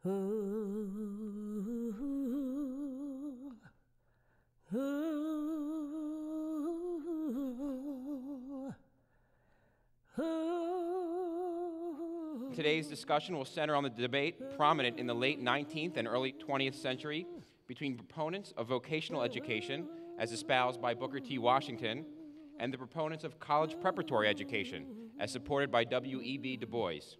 Today's discussion will center on the debate prominent in the late 19th and early 20th century between proponents of vocational education, as espoused by Booker T. Washington, and the proponents of college preparatory education, as supported by W.E.B. Du Bois.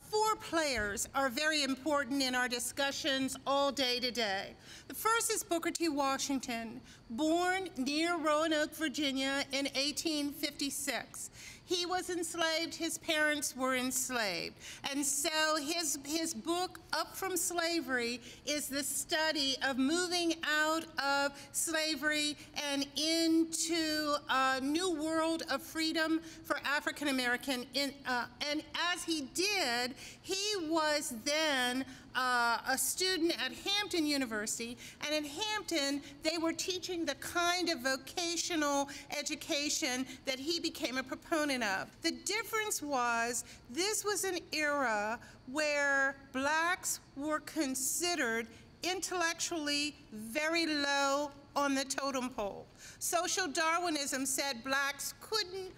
Four players are very important in our discussions all day today. The first is Booker T. Washington, born near Roanoke, Virginia in 1856. He was enslaved, his parents were enslaved. And so his book, Up from Slavery, is the study of moving out of slavery and into a new world of freedom for African American. And as he did, he was then a student at Hampton University, and at Hampton, they were teaching the kind of vocational education that he became a proponent of. The difference was, this was an era where blacks were considered intellectually very low on the totem pole. Social Darwinism said blacks couldn't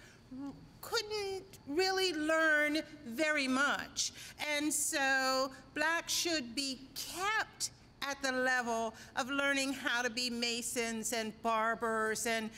really learn very much. And so blacks should be kept at the level of learning how to be masons and barbers and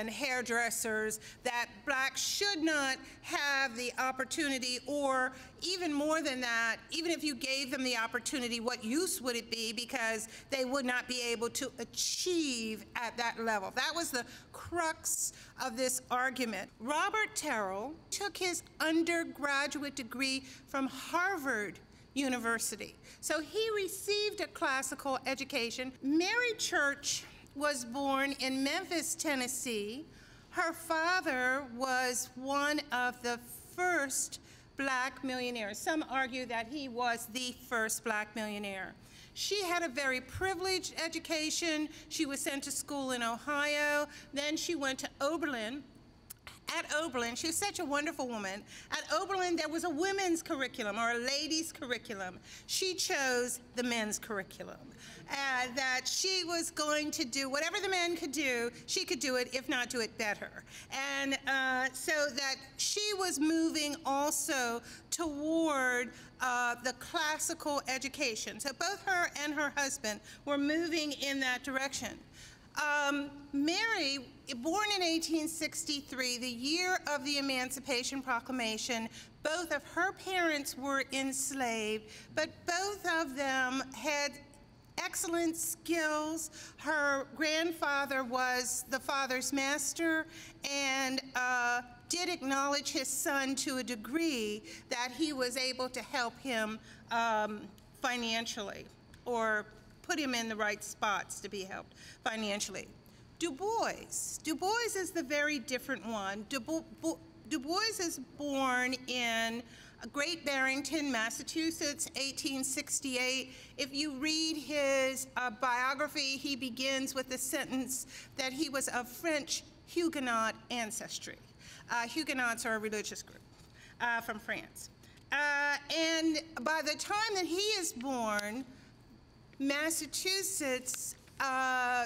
hairdressers, that blacks should not have the opportunity, or even more than that, even if you gave them the opportunity, what use would it be, because they would not be able to achieve at that level. That was the crux of this argument. Robert Terrell took his undergraduate degree from Harvard University. So he received a classical education. Mary Church was born in Memphis, Tennessee. Her father was one of the first black millionaires. Some argue that he was the first black millionaire. She had a very privileged education. She was sent to school in Ohio. Then she went to Oberlin. At Oberlin, she was such a wonderful woman. At Oberlin, there was a women's curriculum or a ladies' curriculum. She chose the men's curriculum. That she was going to do whatever the men could do, she could do it, if not do it better. And so that she was moving also toward the classical education. So both her and her husband were moving in that direction. Mary, born in 1863, the year of the Emancipation Proclamation, both of her parents were enslaved, but both of them had excellent skills. Her grandfather was the father's master and did acknowledge his son to a degree that he was able to help him financially, or put him in the right spots to be helped financially. Du Bois is the very different one. Du Bois is born in Great Barrington, Massachusetts, 1868. If you read his biography, he begins with the sentence that he was of French Huguenot ancestry. Huguenots are a religious group from France. And by the time that he is born, Massachusetts,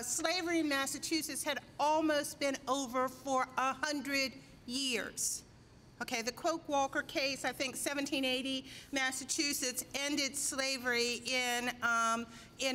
slavery in Massachusetts had almost been over for 100 years. Okay, the Coke-Walker case, I think 1780, Massachusetts ended slavery in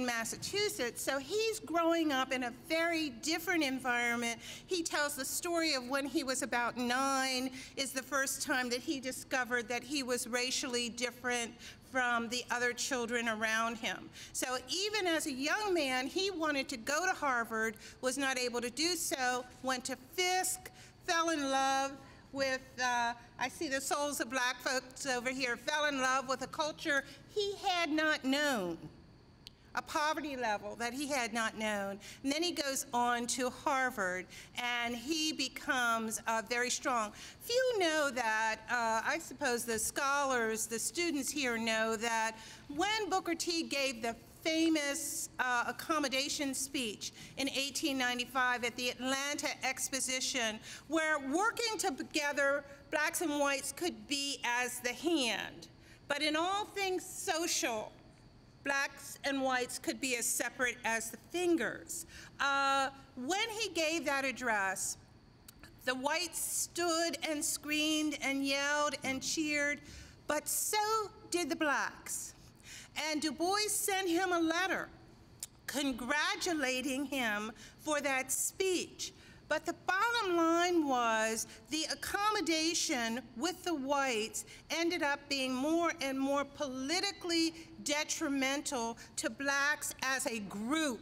Massachusetts. So he's growing up in a very different environment. He tells the story of when he was about 9 is the first time that he discovered that he was racially different from the other children around him. So even as a young man, he wanted to go to Harvard, was not able to do so, went to Fisk, fell in love with, I see the souls of black folks over here, fell in love with a culture he had not known, a poverty level that he had not known. And then he goes on to Harvard, and he becomes very strong. Few know that, I suppose the scholars, the students here know that when Booker T gave the famous accommodation speech in 1895 at the Atlanta Exposition, where working together, blacks and whites could be as the hand. But in all things social, blacks and whites could be as separate as the fingers. When he gave that address, the whites stood and screamed and yelled and cheered, but so did the blacks. And Du Bois sent him a letter congratulating him for that speech. But the bottom line was the accommodation with the whites ended up being more and more politically detrimental to blacks as a group,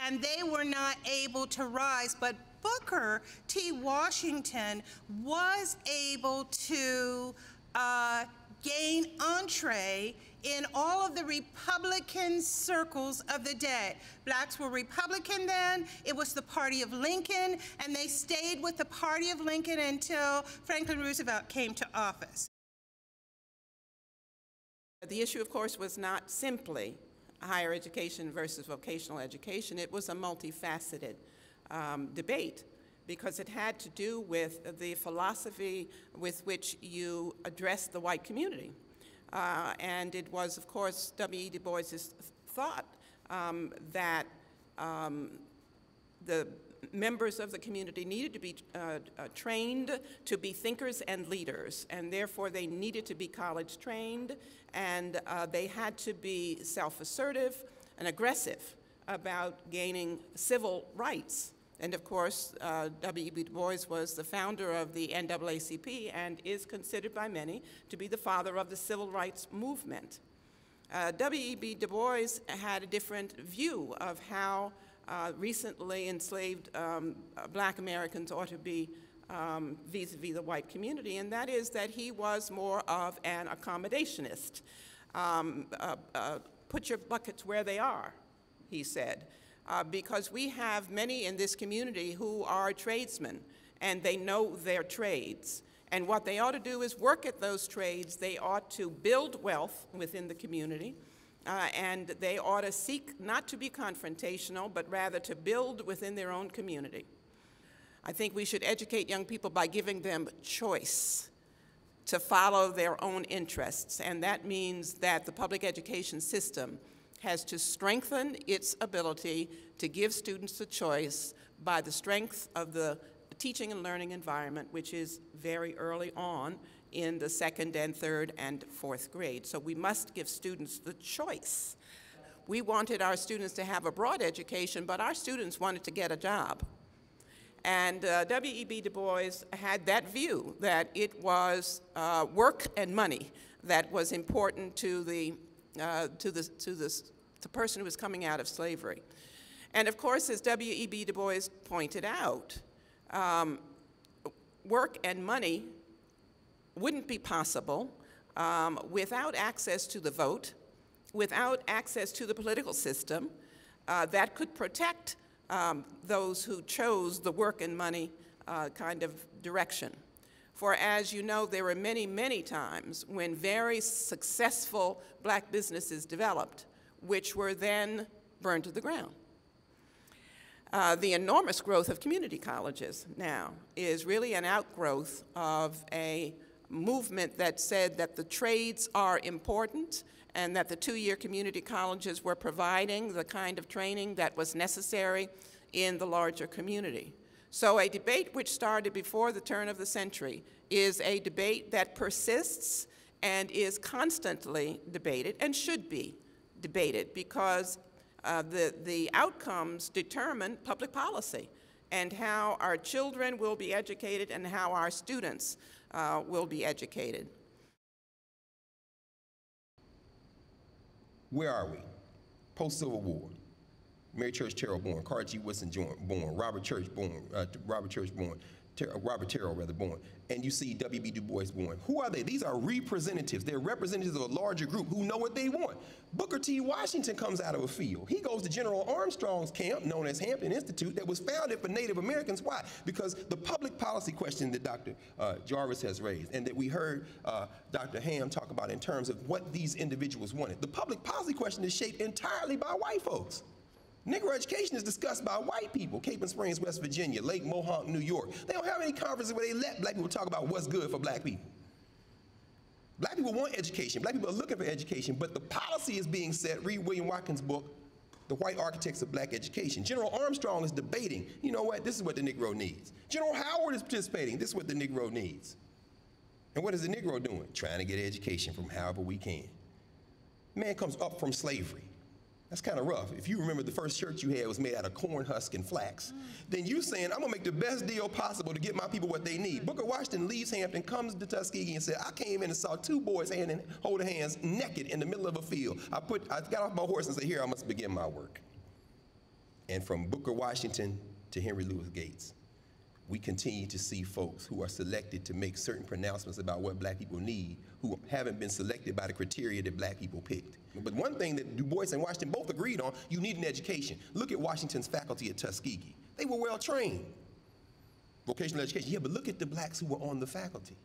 and they were not able to rise. But Booker T. Washington was able to gain entree in all of the Republican circles of the day. Blacks were Republican then, it was the party of Lincoln, and they stayed with the party of Lincoln until Franklin Roosevelt came to office. The issue, of course, was not simply higher education versus vocational education. It was a multifaceted debate, because it had to do with the philosophy with which you address the white community. And it was, of course, W.E.B. Du Bois's thought that the members of the community needed to be trained to be thinkers and leaders, and therefore they needed to be college trained, and they had to be self-assertive and aggressive about gaining civil rights. And of course, W.E.B. Du Bois was the founder of the NAACP and is considered by many to be the father of the civil rights movement. W.E.B. Du Bois had a different view of how recently enslaved black Americans ought to be vis-a-vis the white community, and that is that he was more of an accommodationist. Put your buckets where they are, he said. Because we have many in this community who are tradesmen, and they know their trades. And what they ought to do is work at those trades. They ought to build wealth within the community, and they ought to seek not to be confrontational, but rather to build within their own community. I think we should educate young people by giving them choice to follow their own interests, and that means that the public education system has to strengthen its ability to give students a choice by the strength of the teaching and learning environment, which is very early on in the 2nd and 3rd and 4th grade. So we must give students the choice. We wanted our students to have a broad education, but our students wanted to get a job. And W.E.B. Du Bois had that view, that it was work and money that was important to the person who was coming out of slavery. And of course, as W.E.B. Du Bois pointed out, work and money wouldn't be possible without access to the vote, without access to the political system that could protect those who chose the work and money kind of direction. For as you know, there were many, many times when very successful black businesses developed, which were then burned to the ground. The enormous growth of community colleges now is really an outgrowth of a movement that said that the trades are important and that the 2-year community colleges were providing the kind of training that was necessary in the larger community. So a debate which started before the turn of the century is a debate that persists and is constantly debated and should be debated, because the outcomes determine public policy and how our children will be educated and how our students will be educated. Where are we? Post-Civil War. Mary Church Terrell born, Carter G. Woodson born, Robert Church born, Robert Terrell rather born, and you see W.E.B. DuBois born. Who are they? These are representatives. They're representatives of a larger group who know what they want. Booker T. Washington comes out of a field. He goes to General Armstrong's camp, known as Hampton Institute, that was founded for Native Americans. Why? Because the public policy question that Dr. Jarvis has raised, and that we heard Dr. Ham talk about in terms of what these individuals wanted. The public policy question is shaped entirely by white folks. Negro education is discussed by white people, Cape and Springs, West Virginia, Lake Mohonk, New York. They don't have any conferences where they let black people talk about what's good for black people. Black people want education. Black people are looking for education, but the policy is being set. Read William Watkins' book, The White Architects of Black Education. General Armstrong is debating, you know what, this is what the Negro needs. General Howard is participating, this is what the Negro needs. And what is the Negro doing? Trying to get education from however we can. Man comes up from slavery. That's kind of rough. If you remember the first church you had was made out of corn husk and flax, then you saying, I'm gonna make the best deal possible to get my people what they need. Booker Washington leaves Hampton, comes to Tuskegee and said, I came in and saw two boys holding hands naked in the middle of a field. I got off my horse and said, here, I must begin my work. And from Booker Washington to Henry Louis Gates, we continue to see folks who are selected to make certain pronouncements about what black people need, who haven't been selected by the criteria that black people picked. But one thing that Du Bois and Washington both agreed on, you need an education. Look at Washington's faculty at Tuskegee. They were well trained. Vocational education, yeah, but look at the blacks who were on the faculty.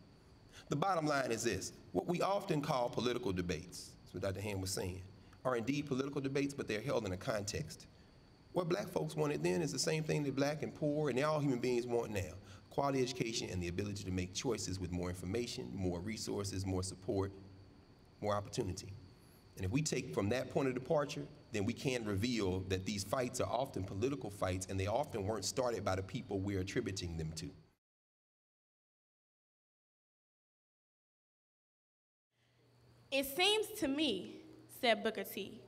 The bottom line is this, what we often call political debates, that's what Dr. Ham was saying, are indeed political debates, but they're held in a context. What black folks wanted then is the same thing that black and poor and all human beings want now. Quality education and the ability to make choices with more information, more resources, more support, more opportunity. And if we take from that point of departure, then we can reveal that these fights are often political fights and they often weren't started by the people we're attributing them to. It seems to me, said Booker T,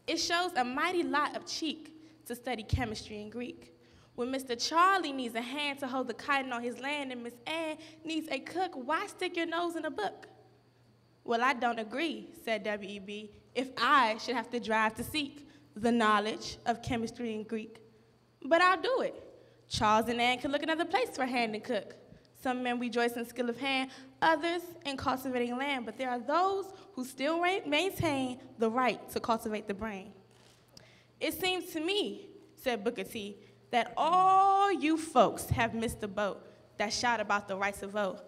it shows a mighty lot of cheek to study chemistry and Greek. When Mr. Charlie needs a hand to hold the cotton on his land and Miss Ann needs a cook, why stick your nose in a book? Well, I don't agree, said W.E.B, if I should have to drive to seek the knowledge of chemistry and Greek. But I'll do it. Charles and Ann can look another place for hand and cook. Some men rejoice in skill of hand, others in cultivating land, but there are those who still maintain the right to cultivate the brain. It seems to me, said Booker T, that all you folks have missed the boat that shout about the right to vote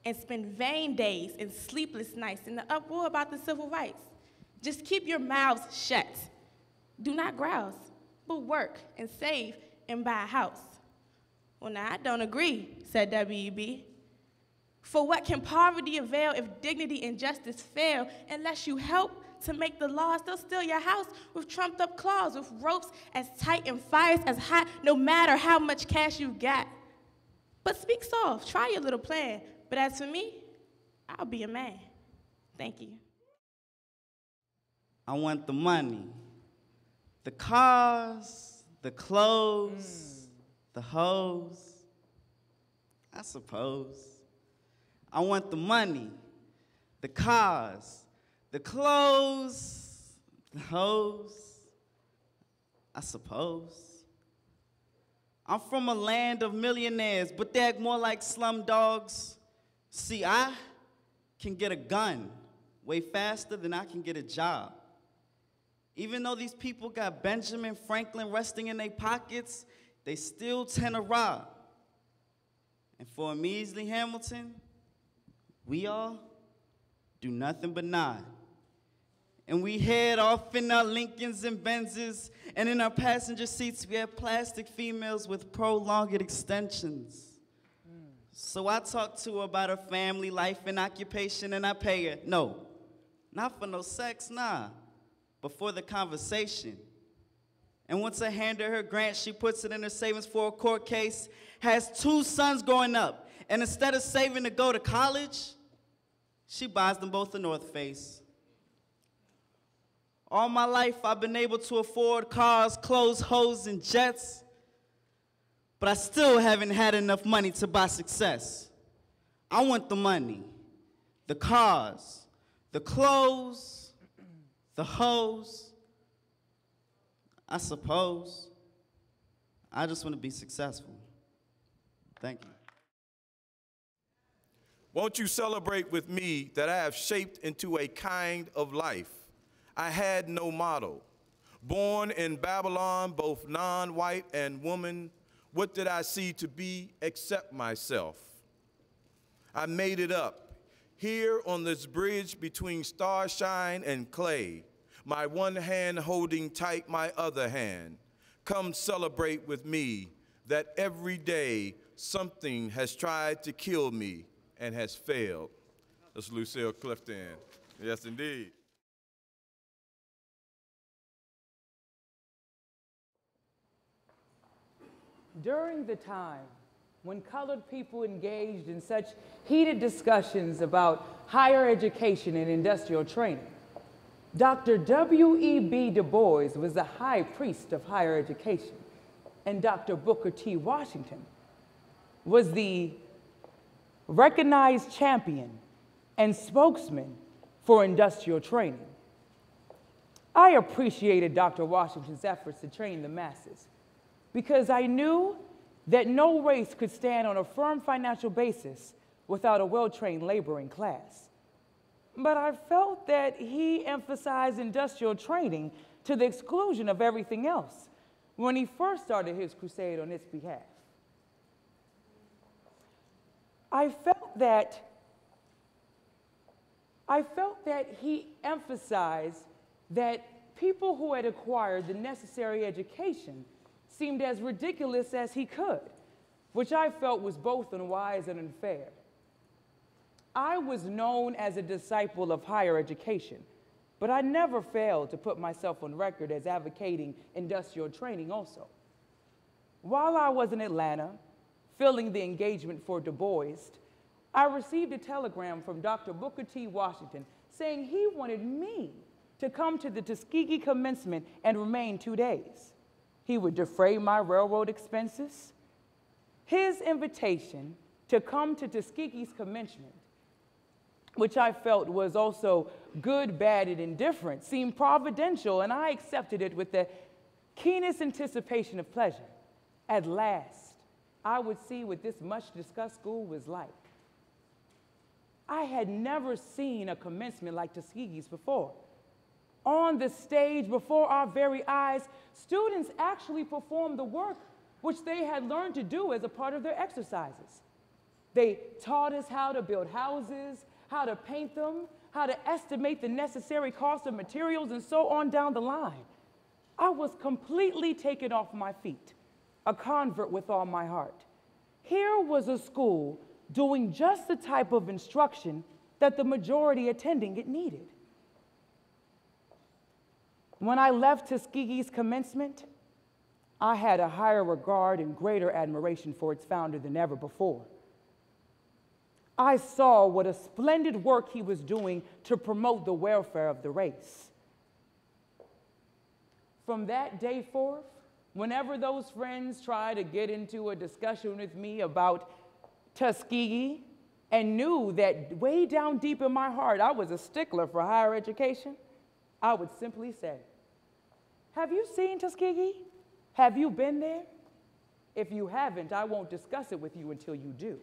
and spend vain days and sleepless nights in the uproar about the civil rights. Just keep your mouths shut. Do not grouse, but work and save and buy a house. Well, now, I don't agree, said W.E.B. For what can poverty avail if dignity and justice fail unless you help to make the laws? They'll steal your house with trumped up claws, with ropes as tight and fires as hot, no matter how much cash you've got. But speak soft, try your little plan. But as for me, I'll be a man. Thank you. I want the money, the cars, the clothes, the hoes, I suppose. I want the money, the cars, the clothes, the hoes, I suppose. I'm from a land of millionaires, but they act more like slum dogs. See, I can get a gun way faster than I can get a job. Even though these people got Benjamin Franklin resting in their pockets, they still tend to rob. And for a measly Hamilton, we all do nothing but nod. And we head off in our Lincolns and Benzes, and in our passenger seats we have plastic females with prolonged extensions. So I talk to her about her family, life, and occupation, and I pay her. No, not for no sex, nah, but for the conversation. And once I hand her grant, she puts it in her savings for a court case, has 2 sons growing up, and instead of saving to go to college, she buys them both a North Face. All my life, I've been able to afford cars, clothes, hoes, and jets, but I still haven't had enough money to buy success. I want the money, the cars, the clothes, the hoes, I suppose. I just want to be successful. Thank you. Won't you celebrate with me that I have shaped into a kind of life? I had no model. Born in Babylon, both non-white and woman, what did I see to be except myself? I made it up, here on this bridge between starshine and clay, my one hand holding tight my other hand. Come celebrate with me that every day something has tried to kill me and has failed. That's Lucille Clifton. Yes, indeed. During the time when colored people engaged in such heated discussions about higher education and industrial training, Dr. W.E.B. Du Bois was the high priest of higher education, and Dr. Booker T. Washington was the recognized champion and spokesman for industrial training. I appreciated Dr. Washington's efforts to train the masses because I knew that no race could stand on a firm financial basis without a well-trained laboring class. But I felt that he emphasized industrial training to the exclusion of everything else when he first started his crusade on its behalf. I felt that he emphasized that people who had acquired the necessary education seemed as ridiculous as he could, which I felt was both unwise and unfair. I was known as a disciple of higher education, but I never failed to put myself on record as advocating industrial training also. While I was in Atlanta, filling the engagement for Du Bois, I received a telegram from Dr. Booker T. Washington saying he wanted me to come to the Tuskegee commencement and remain 2 days. He would defray my railroad expenses. His invitation to come to Tuskegee's commencement, which I felt was also good, bad, and indifferent, seemed providential, and I accepted it with the keenest anticipation of pleasure. At last, I would see what this much-discussed school was like. I had never seen a commencement like Tuskegee's before. On the stage, before our very eyes, students actually performed the work which they had learned to do as a part of their exercises. They taught us how to build houses, how to paint them, how to estimate the necessary cost of materials, and so on down the line. I was completely taken off my feet, a convert with all my heart. Here was a school doing just the type of instruction that the majority attending it needed. When I left Tuskegee's commencement, I had a higher regard and greater admiration for its founder than ever before. I saw what a splendid work he was doing to promote the welfare of the race. From that day forth, whenever those friends tried to get into a discussion with me about Tuskegee and knew that way down deep in my heart I was a stickler for higher education, I would simply say, "Have you seen Tuskegee? Have you been there? If you haven't, I won't discuss it with you until you do."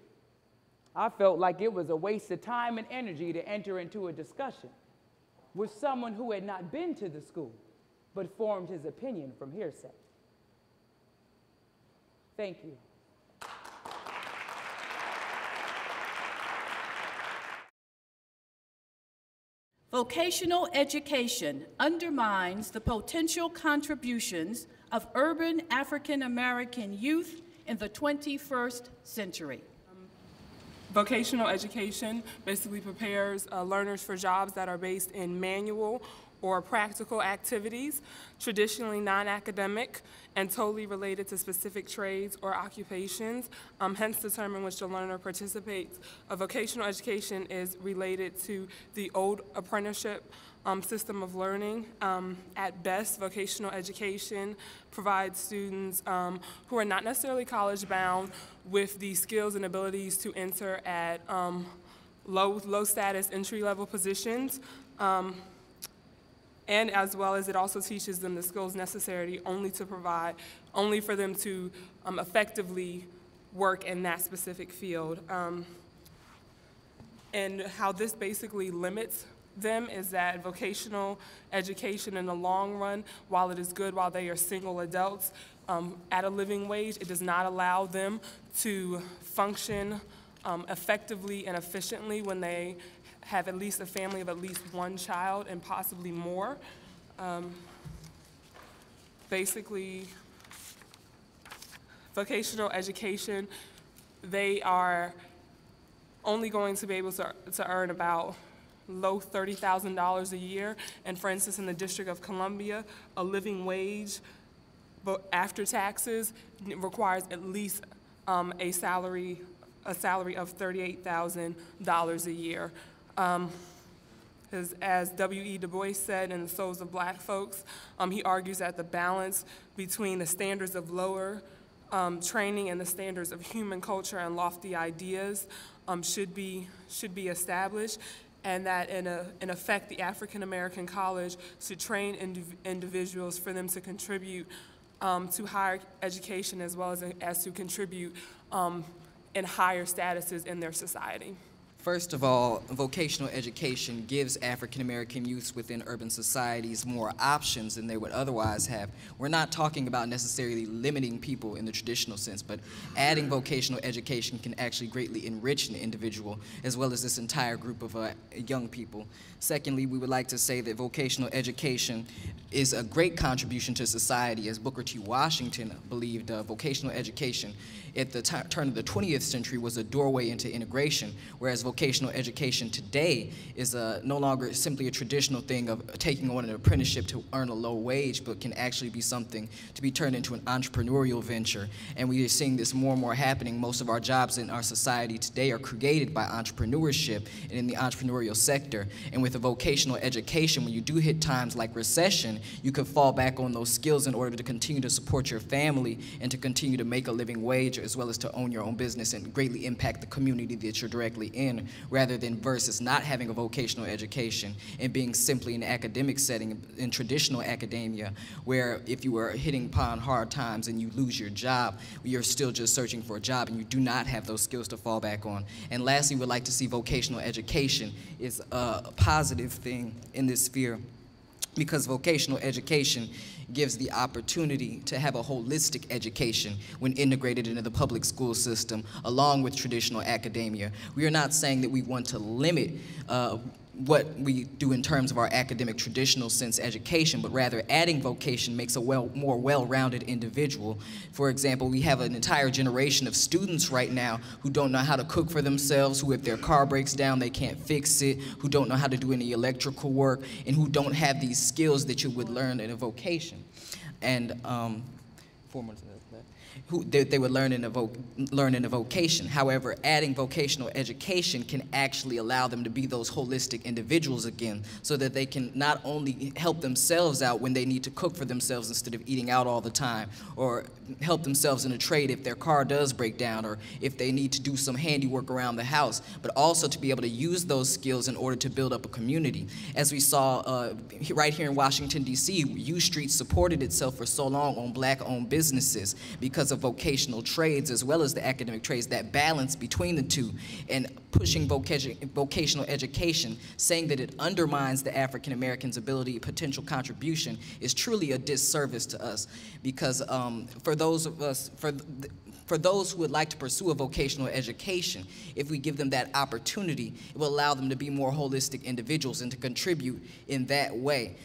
I felt like it was a waste of time and energy to enter into a discussion with someone who had not been to the school, but formed his opinion from hearsay. Thank you. Vocational education undermines the potential contributions of urban African American youth in the 21st century. Vocational education basically prepares learners for jobs that are based in manual or practical activities, traditionally non-academic and totally related to specific trades or occupations, hence determine which the learner participates. A vocational education is related to the old apprenticeship system of learning. At best, vocational education provides students who are not necessarily college-bound with the skills and abilities to enter at low-status entry-level positions. And as well as it also teaches them the skills necessary only for them to effectively work in that specific field. And how this basically limits them is that vocational education in the long run, while it is good while they are single adults at a living wage, it does not allow them to function effectively and efficiently when they have at least a family of at least one child and possibly more. Basically, vocational education, they are only going to be able to earn about low $30,000 a year. And for instance, in the District of Columbia, a living wage after taxes requires at least a salary of $38,000 a year. As W.E.B. DuBois said in The Souls of Black Folks, he argues that the balance between the standards of lower training and the standards of human culture and lofty ideas should be established, and that in effect the African American College should train individuals for them to contribute to higher education as well as to contribute in higher statuses in their society. First of all, vocational education gives African American youths within urban societies more options than they would otherwise have. We're not talking about necessarily limiting people in the traditional sense, but adding vocational education can actually greatly enrich an individual as well as this entire group of young people. Secondly, we would like to say that vocational education is a great contribution to society, as Booker T. Washington believed vocational education at the turn of the 20th century was a doorway into integration, whereas vocational education today is no longer simply a traditional thing of taking on an apprenticeship to earn a low wage, but can actually be something to be turned into an entrepreneurial venture. And we are seeing this more and more happening. Most of our jobs in our society today are created by entrepreneurship and in the entrepreneurial sector. And with a vocational education, when you do hit times like recession, you can fall back on those skills in order to continue to support your family and to continue to make a living wage, as well as to own your own business and greatly impact the community that you're directly in, rather than versus not having a vocational education and being simply in an academic setting in traditional academia, where if you are hitting upon hard times and you lose your job, you're still just searching for a job and you do not have those skills to fall back on. And lastly, we'd like to see vocational education is a positive thing in this sphere, because vocational education gives the opportunity to have a holistic education when integrated into the public school system along with traditional academia. We are not saying that we want to limit what we do in terms of our academic traditional sense education, but rather adding vocation makes a more well-rounded individual. For example, we have an entire generation of students right now who don't know how to cook for themselves, who if their car breaks down they can't fix it, who don't know how to do any electrical work, and who don't have these skills that you would learn in a vocation. And they would learn in a vocation. However, adding vocational education can actually allow them to be those holistic individuals again, so that they can not only help themselves out when they need to cook for themselves instead of eating out all the time, or help themselves in a trade if their car does break down, or if they need to do some handiwork around the house, but also to be able to use those skills in order to build up a community. As we saw right here in Washington, D.C., U Street supported itself for so long on Black-owned businesses because of vocational trades as well as the academic trades, that balance between the two, and pushing vocational education, saying that it undermines the African American's ability, potential contribution, is truly a disservice to us, because for those who would like to pursue a vocational education, if we give them that opportunity, it will allow them to be more holistic individuals and to contribute in that way.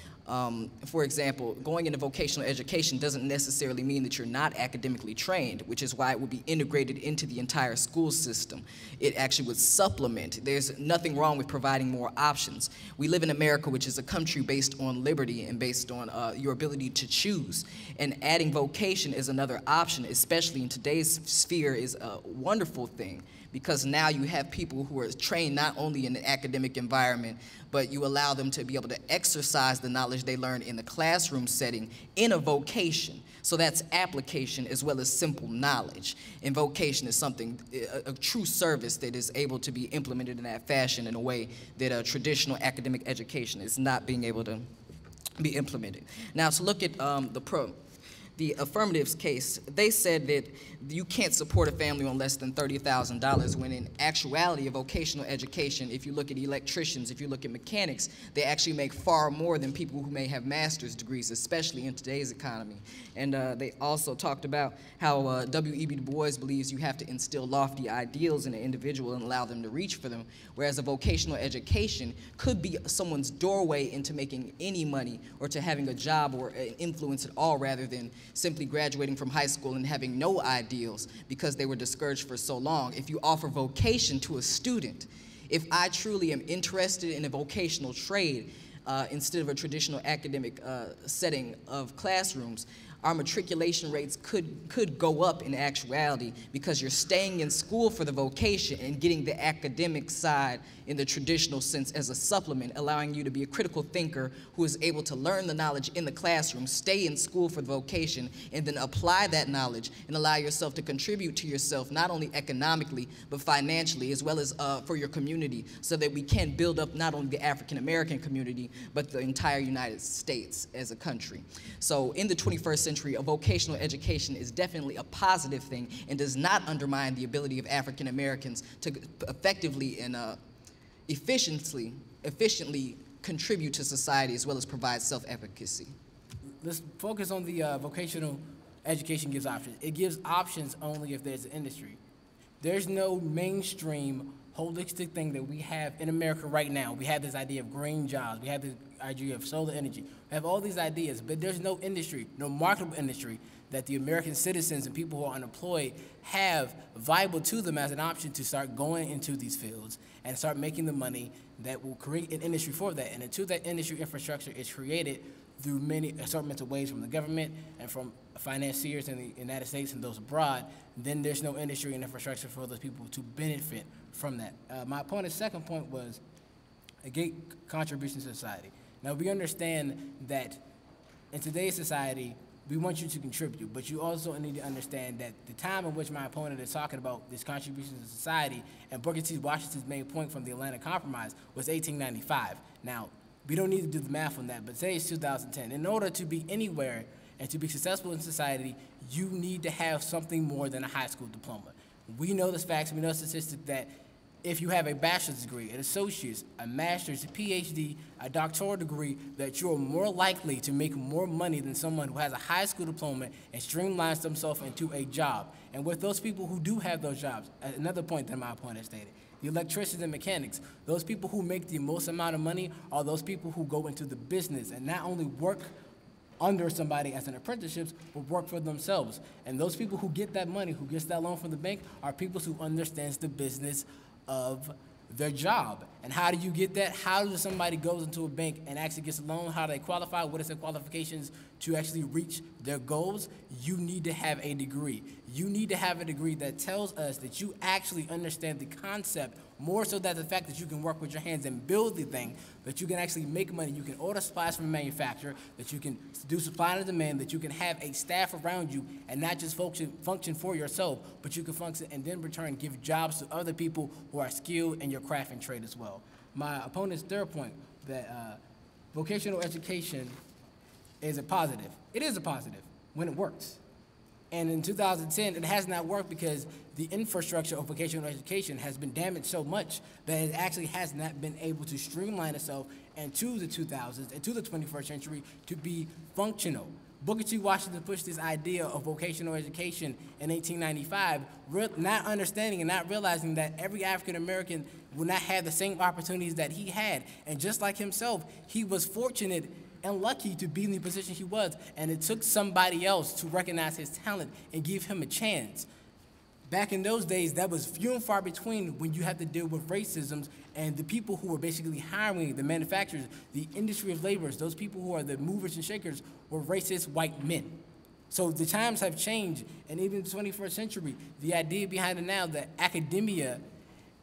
For example, going into vocational education doesn't necessarily mean that you're not academically trained, which is why it would be integrated into the entire school system. It actually would supplement. There's nothing wrong with providing more options. We live in America, which is a country based on liberty and based on your ability to choose. And adding vocation as another option, especially in today's sphere, is a wonderful thing, because now you have people who are trained not only in an academic environment, but you allow them to be able to exercise the knowledge they learn in the classroom setting in a vocation. So that's application as well as simple knowledge. And vocation is something, a true service that is able to be implemented in that fashion in a way that a traditional academic education is not being able to be implemented. Now, to look at the affirmatives case, they said that you can't support a family on less than $30,000, when in actuality, a vocational education, if you look at electricians, if you look at mechanics, they actually make far more than people who may have master's degrees, especially in today's economy. And they also talked about how W.E.B. DuBois believes you have to instill lofty ideals in an individual and allow them to reach for them, whereas a vocational education could be someone's doorway into making any money or to having a job or an influence at all, rather than simply graduating from high school and having no ideals because they were discouraged for so long. If you offer vocation to a student, if I truly am interested in a vocational trade instead of a traditional academic setting of classrooms, our matriculation rates could go up in actuality, because you're staying in school for the vocation and getting the academic side in the traditional sense as a supplement, allowing you to be a critical thinker who is able to learn the knowledge in the classroom, stay in school for the vocation, and then apply that knowledge and allow yourself to contribute to yourself, not only economically, but financially, as well as for your community, so that we can build up not only the African American community, but the entire United States as a country. So in the 21st century, a vocational education is definitely a positive thing and does not undermine the ability of African Americans to effectively and efficiently contribute to society, as well as provide self-efficacy. Let's focus on the vocational education gives options. It gives options only if there's an industry. There's no mainstream holistic thing that we have in America right now. We have this idea of green jobs. We have this idea of solar energy. We have all these ideas, but there's no industry, no marketable industry that the American citizens and people who are unemployed have viable to them as an option to start going into these fields and start making the money that will create an industry for that. And until that industry infrastructure is created through many assortments of ways from the government and from financiers in the United States and those abroad, then there's no industry and infrastructure for those people to benefit from that. My opponent's second point was a great contribution to society. Now, we understand that in today's society, we want you to contribute, but you also need to understand that the time in which my opponent is talking about this contribution to society and Booker T. Washington's main point from the Atlanta Compromise was 1895. Now, we don't need to do the math on that, but say it's 2010. In order to be anywhere and to be successful in society, you need to have something more than a high school diploma. We know this facts, we know statistics that if you have a bachelor's degree, an associate's, a master's, a PhD, a doctoral degree, that you're more likely to make more money than someone who has a high school diploma and streamlines themselves into a job. And with those people who do have those jobs, another point that my opponent stated, the electricians and mechanics, those people who make the most amount of money are those people who go into the business and not only work under somebody as an apprenticeship, but work for themselves. And those people who get that money, who gets that loan from the bank, are people who understands the business of their job. And how do you get that? How does somebody goes into a bank and actually gets a loan? How do they qualify? What is their qualifications to actually reach their goals? You need to have a degree. You need to have a degree that tells us that you actually understand the concept, more so that the fact that you can work with your hands and build the thing, that you can actually make money, you can order supplies from a manufacturer, that you can do supply and demand, that you can have a staff around you and not just function for yourself, but you can function and then return give jobs to other people who are skilled in your craft and trade as well. My opponent's third point, that vocational education is a positive. It is a positive when it works. And in 2010, it has not worked because the infrastructure of vocational education has been damaged so much that it actually has not been able to streamline itself into the 2000s and to the 21st century to be functional. Booker T. Washington pushed this idea of vocational education in 1895, not understanding and not realizing that every African American will not have the same opportunities that he had. And just like himself, he was fortunate and lucky to be in the position he was, and it took somebody else to recognize his talent and give him a chance. Back in those days, that was few and far between when you had to deal with racism, and the people who were basically hiring, the manufacturers, the industry of laborers, those people who are the movers and shakers, were racist white men. So the times have changed, and even in the 21st century, the idea behind it now that academia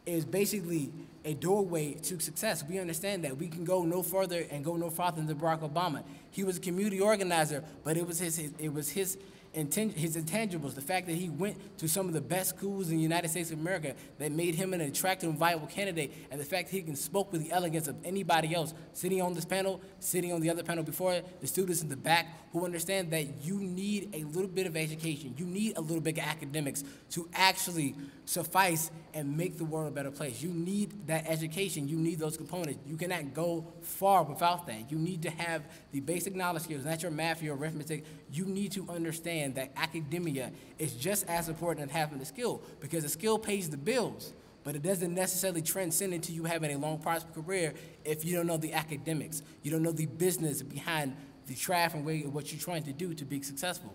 is basically a doorway to success. We understand that we can go no further and go no farther than Barack Obama. He was a community organizer, but it was his his intangibles, the fact that he went to some of the best schools in the United States of America that made him an attractive and viable candidate, and the fact that he can spoke with the elegance of anybody else sitting on this panel, sitting on the other panel before it, the students in the back who understand that you need a little bit of education, you need a little bit of academics to actually suffice and make the world a better place. You need that education, you need those components. You cannot go far without that. You need to have the basic knowledge skills, not your math, your arithmetic. You need to understand that academia is just as important as having the skill, because the skill pays the bills, but it doesn't necessarily transcend into you having a long, prosperous career if you don't know the academics. You don't know the business behind the craft and way of what you're trying to do to be successful.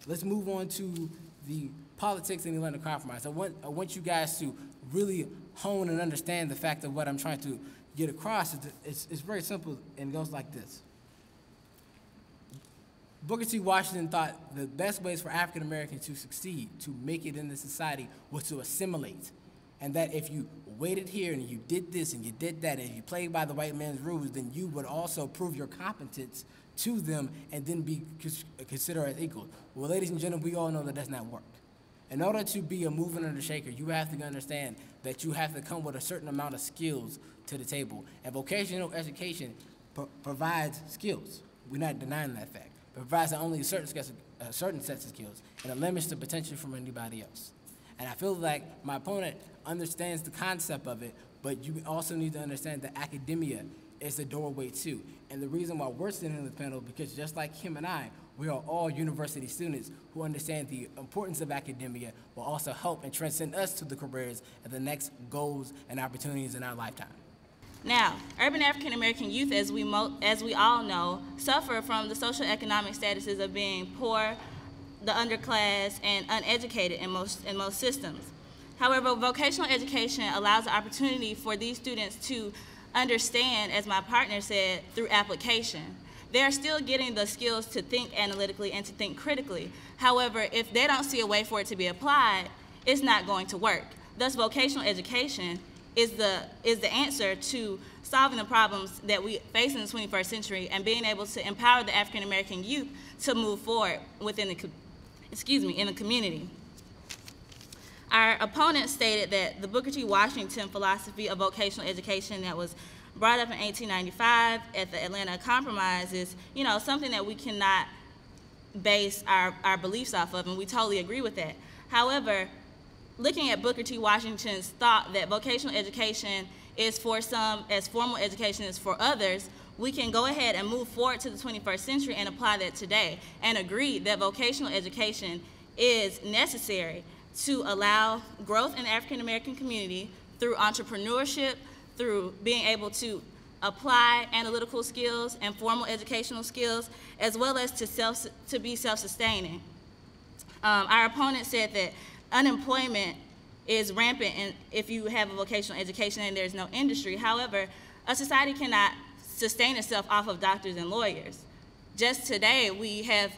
Let's move on to the politics in the London Compromise. I want you guys to really hone and understand the fact of what I'm trying to get across. It's very simple, and it goes like this. Booker T. Washington thought the best ways for African Americans to succeed, to make it in the society, was to assimilate. And that if you waited here and you did this and you did that, and if you played by the white man's rules, then you would also prove your competence to them and then be considered as equal. Well, ladies and gentlemen, we all know that does not work. In order to be a mover and a shaker, you have to understand that you have to come with a certain amount of skills to the table. And vocational education provides skills. We're not denying that fact. It provides only a certain sets of skills, and it limits the potential from anybody else. And I feel like my opponent understands the concept of it, but you also need to understand that academia is the doorway too. And the reason why we're sitting in the panel, because just like him and I, we are all university students who understand the importance of academia will also help and transcend us to the careers and the next goals and opportunities in our lifetime. Now, urban African American youth, as we all know, suffer from the social economic statuses of being poor, the underclass, and uneducated in most systems. However, vocational education allows the opportunity for these students to understand, as my partner said, through application. They're still getting the skills to think analytically and to think critically. However, if they don't see a way for it to be applied, it's not going to work. Thus, vocational education is the answer to solving the problems that we face in the 21st century and being able to empower the African American youth to move forward within the, in the community. Our opponent stated that the Booker T. Washington philosophy of vocational education that was brought up in 1895 at the Atlanta Compromise is, something that we cannot base our beliefs off of, and we totally agree with that. However, looking at Booker T. Washington's thought that vocational education is for some as formal education is for others, we can go ahead and move forward to the 21st century and apply that today and agree that vocational education is necessary to allow growth in the African American community through entrepreneurship, through being able to apply analytical skills and formal educational skills, as well as to be self-sustaining. Our opponent said that unemployment is rampant if you have a vocational education and there's no industry. However, a society cannot sustain itself off of doctors and lawyers. Just today, we have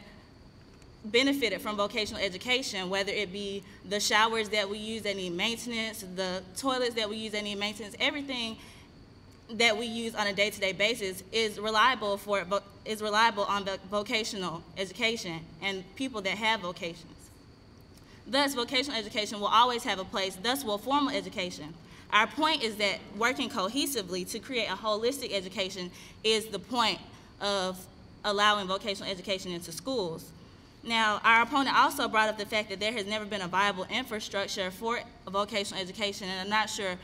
benefited from vocational education, whether it be the showers that we use that need maintenance, the toilets that we use that need maintenance, everything that we use on a day-to-day basis is reliable on the vocational education and people that have vocations. Thus, vocational education will always have a place, thus will formal education. Our point is that working cohesively to create a holistic education is the point of allowing vocational education into schools. Now, our opponent also brought up the fact that there has never been a viable infrastructure for vocational education, and I'm not sure,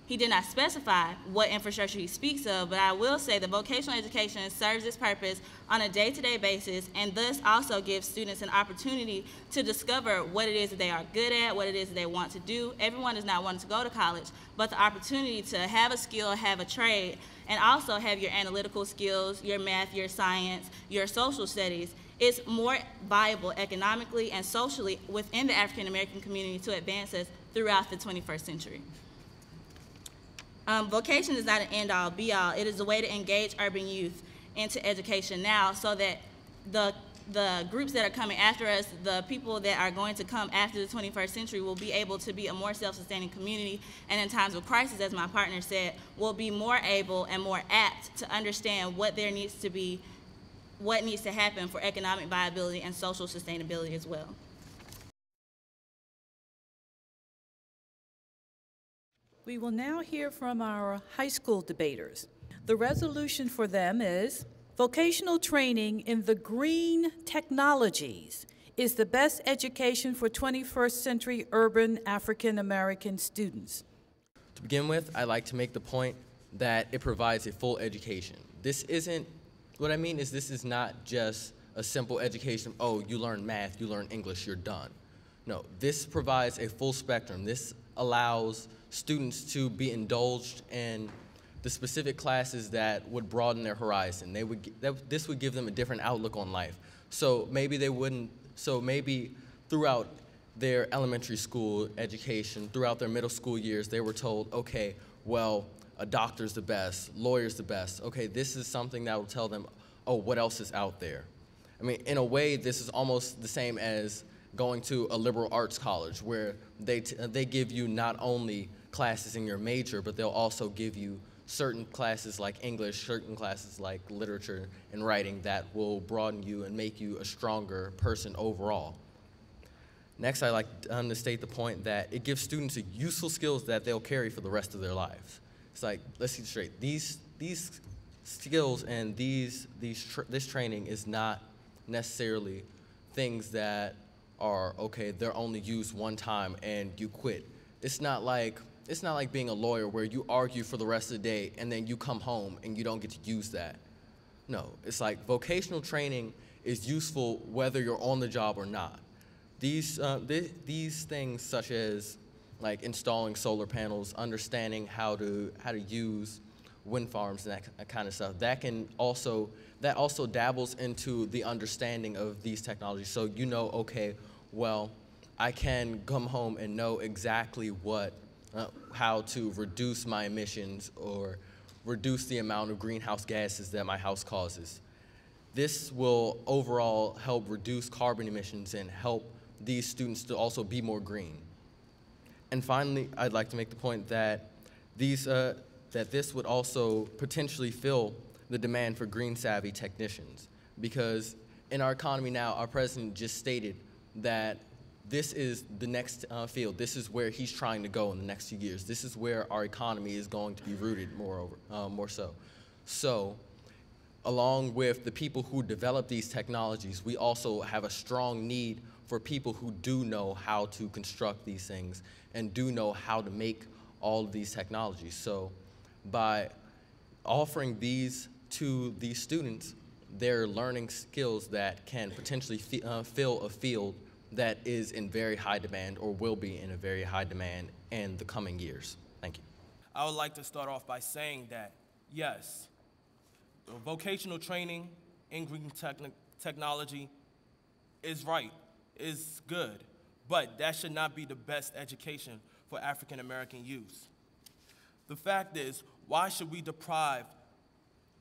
he did not specify what infrastructure he speaks of, but I will say that vocational education serves its purpose on a day-to-day basis and thus also gives students an opportunity to discover what it is that they are good at, what it is that they want to do. Everyone does not want to go to college, but the opportunity to have a skill, have a trade, and also have your analytical skills, your math, your science, your social studies is more viable economically and socially within the African American community to advance us throughout the 21st century. Vocation is not an end-all, be-all. It is a way to engage urban youth into education now so that the groups that are coming after us, the people that are going to come after the 21st century will be able to be a more self-sustaining community, and in times of crisis, as my partner said, will be more able and more apt to understand what there needs to be, what needs to happen for economic viability and social sustainability as well. We will now hear from our high school debaters. The resolution for them is vocational training in the green technologies is the best education for 21st century urban African American students. To begin with, I'd like to make the point that it provides a full education. This isn't, what I mean is this is not just a simple education, oh, you learn math, you learn English, you're done. No, this provides a full spectrum. This allows students to be indulged in the specific classes that would broaden their horizon. This would give them a different outlook on life. So maybe throughout their elementary school education, throughout their middle school years, they were told, okay, well, a doctor's the best, lawyer's the best. Okay, this is something that will tell them, oh, what else is out there? I mean, in a way, this is almost the same as going to a liberal arts college where they give you not only classes in your major, but they'll also give you certain classes like English, certain classes like literature and writing that will broaden you and make you a stronger person overall. Next, I'd like to state the point that it gives students useful skills that they'll carry for the rest of their lives. It's like, let's get straight. These skills and this training is not necessarily things that are, okay, they're only used one time and you quit. It's not like being a lawyer where you argue for the rest of the day and then you come home and you don't get to use that. No, it's like vocational training is useful whether you're on the job or not. These things such as like installing solar panels, understanding how to use wind farms and that kind of stuff, that also dabbles into the understanding of these technologies. So you know, okay, well, I can come home and know exactly how to reduce my emissions or reduce the amount of greenhouse gases that my house causes. This will overall help reduce carbon emissions and help these students to also be more green. And finally, I'd like to make the point that this would also potentially fill the demand for green savvy technicians, because in our economy now, our president just stated that this is the next field. This is where he's trying to go in the next few years. This is where our economy is going to be rooted more so. So, along with the people who develop these technologies, we also have a strong need for people who do know how to construct these things and do know how to make all of these technologies. So, by offering these to these students, they're learning skills that can potentially fill a field that is in very high demand or will be in a very high demand in the coming years. Thank you. I would like to start off by saying that, yes, vocational training in green technology is right, is good, but that should not be the best education for African American youth. The fact is, why should we deprive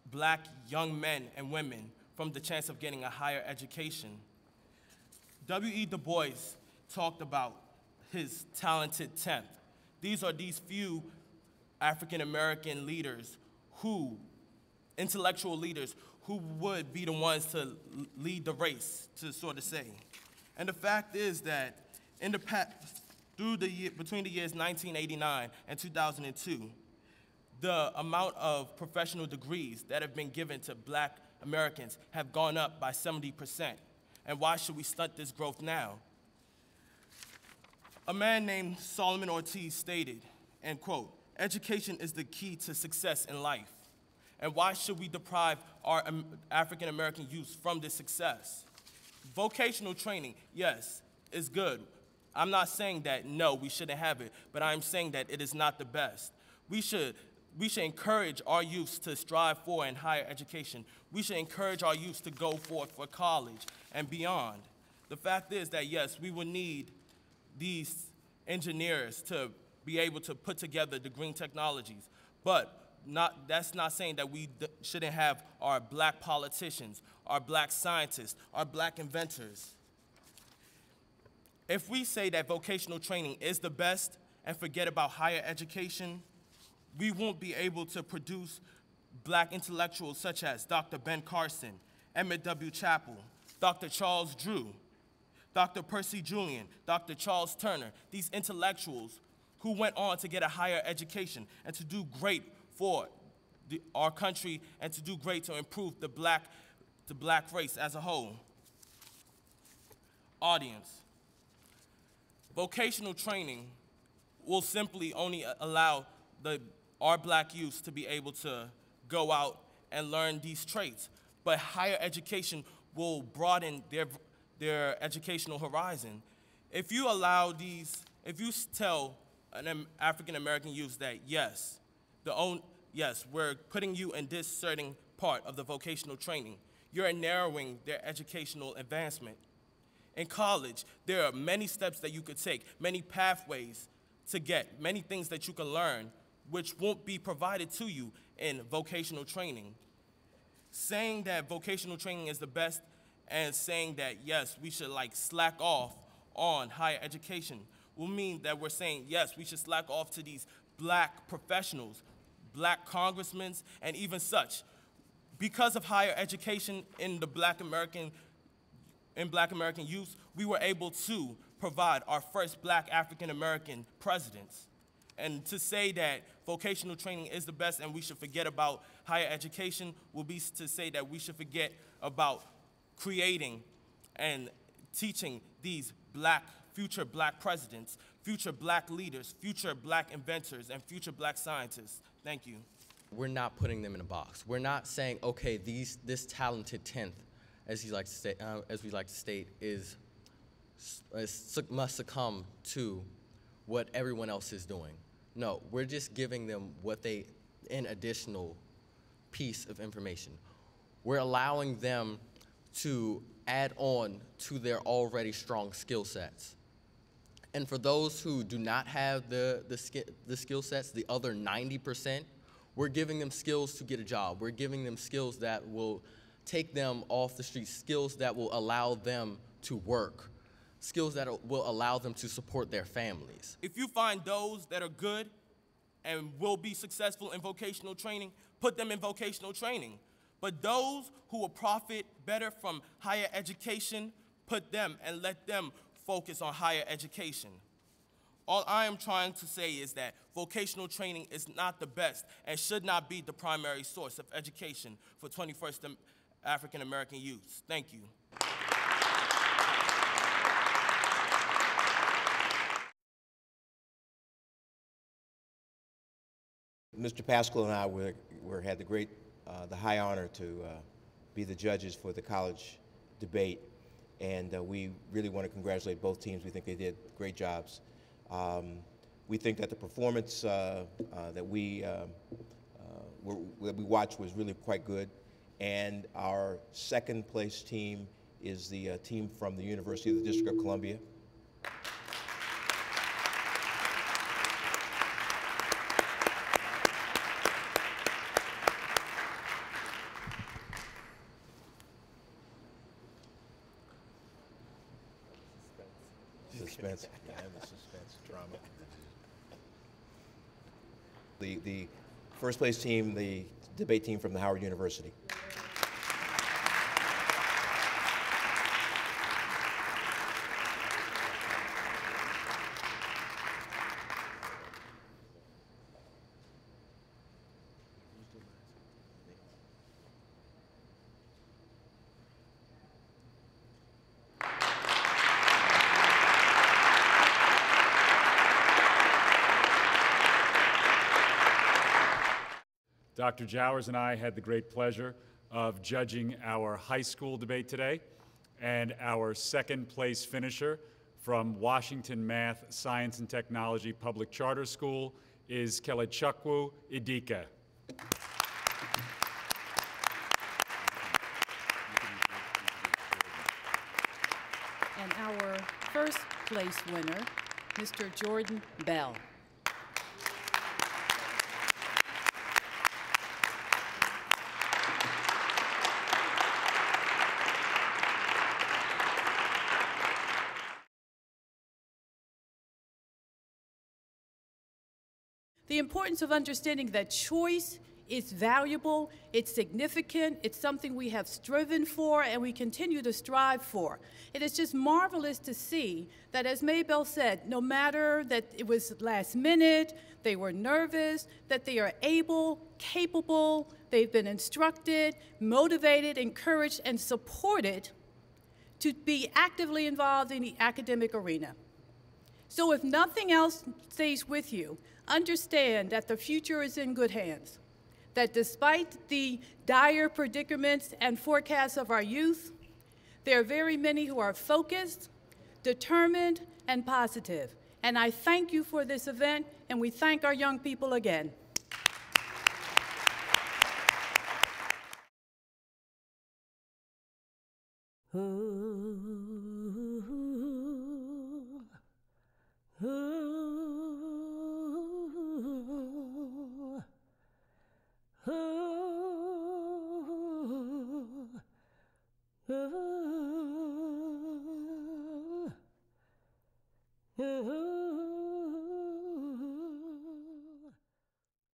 black young men and women from the chance of getting a higher education? W.E.B. DuBois talked about his talented 10th. These are these few African-American leaders intellectual leaders, who would be the ones to lead the race, to sort of say. And the fact is that in the past, between the years 1989 and 2002, the amount of professional degrees that have been given to black Americans have gone up by 70%. And why should we stunt this growth now? A man named Solomon Ortiz stated, and quote, "Education is the key to success in life." And why should we deprive our African American youth from this success? Vocational training, yes, is good. I'm not saying that, no, we shouldn't have it, but I'm saying that it is not the best. We should encourage our youth to strive for and higher education. We should encourage our youth to go forth for college and beyond. The fact is that, yes, we will need these engineers to be able to put together the green technologies, but that's not saying that we shouldn't have our black politicians, our black scientists, our black inventors. If we say that vocational training is the best and forget about higher education, we won't be able to produce black intellectuals such as Dr. Ben Carson Emmett W. Chappell, Dr. Charles Drew, Dr. Percy Julian, Dr. Charles Turner, these intellectuals who went on to get a higher education and to do great for our country and to do great to improve the black race as a whole. Audience. Vocational training will simply only allow our black youth to be able to go out and learn these traits, but higher education will broaden their educational horizon. If you tell an African American youth that yes, we're putting you in this certain part of the vocational training, you're narrowing their educational advancement. In college, there are many steps that you could take, many pathways to get, many things that you can learn, which won't be provided to you in vocational training. Saying that vocational training is the best and saying that, yes, we should slack off on higher education will mean that we're saying, yes, we should slack off to these black professionals, black congressmen, and even such. Because of higher education in black American youth, we were able to provide our first black African American presidents. And to say that vocational training is the best and we should forget about higher education will be to say that we should forget about creating and teaching these future black presidents, future black leaders, future black inventors, and future black scientists. Thank you. We're not putting them in a box. We're not saying, okay, this talented 10th, as we like to state, must succumb to what everyone else is doing. No, we're just giving them an additional piece of information. We're allowing them to add on to their already strong skill sets. And for those who do not have the skill sets, the other 90%, we're giving them skills to get a job. We're giving them skills that will take them off the street, skills that will allow them to work, skills that will allow them to support their families. If you find those that are good and will be successful in vocational training, put them in vocational training. But those who will profit better from higher education, put them and let them focus on higher education. All I am trying to say is that vocational training is not the best and should not be the primary source of education for 21st African American youths. Thank you. Mr. Pascal and I had the high honor to be the judges for the college debate, and we really want to congratulate both teams. We think they did great jobs. We think that the performance that we watched was really quite good, and our second place team is the team from the University of the District of Columbia. Suspense. Yeah, the suspense drama. The first place team, the debate team from the Howard University. Dr. Jowers and I had the great pleasure of judging our high school debate today, and our second place finisher from Washington Math, Science and Technology Public Charter School is Kelechukwu Idika. And our first place winner, Mr. Jordan Bell. The importance of understanding that choice It's valuable, it's significant, it's something we have striven for and we continue to strive for. It is just marvelous to see that, as Maybelle said, no matter that it was last minute, they were nervous, that they are able, capable, they've been instructed, motivated, encouraged, and supported to be actively involved in the academic arena. So if nothing else stays with you, understand that the future is in good hands, that despite the dire predicaments and forecasts of our youth, there are very many who are focused, determined, and positive. And I thank you for this event, and we thank our young people again. Ooh.